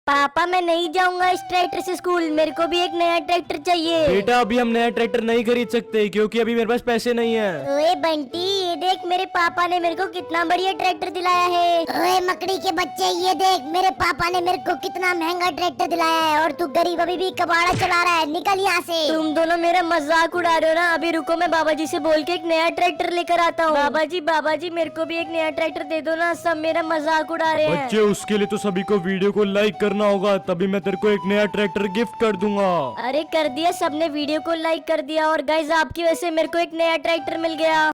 पापा मैं नहीं जाऊंगा इस ट्रैक्टर से स्कूल, मेरे को भी एक नया ट्रैक्टर चाहिए। बेटा अभी हम नया ट्रैक्टर नहीं खरीद सकते क्योंकि अभी मेरे पास पैसे नहीं है। ओए बंटी ये देख मेरे पापा ने मेरे को कितना बढ़िया ट्रैक्टर दिलाया है। ओए मकड़ी के बच्चे ये देख मेरे पापा ने मेरे को कितना महंगा ट्रैक्टर दिलाया है और तू गरीब अभी भी कबाड़ा चला रहा है, निकल यहाँ से। तुम दोनों मेरा मजाक उड़ा रहे हो ना, अभी रुको मैं बाबा जी से बोल के एक नया ट्रैक्टर लेकर आता हूँ। बाबा जी मेरे को भी एक नया ट्रैक्टर दे दो ना, सब मेरा मजाक उड़ा रहे हैं। बच्चे उसके लिए तो सभी को वीडियो को लाइक करना होगा, तभी मैं तेरे को एक नया ट्रैक्टर गिफ्ट कर दूंगा। अरे कर दिया, सबने वीडियो को लाइक कर दिया और गाइस आपकी वजह से मेरे को एक नया ट्रैक्टर मिल गया।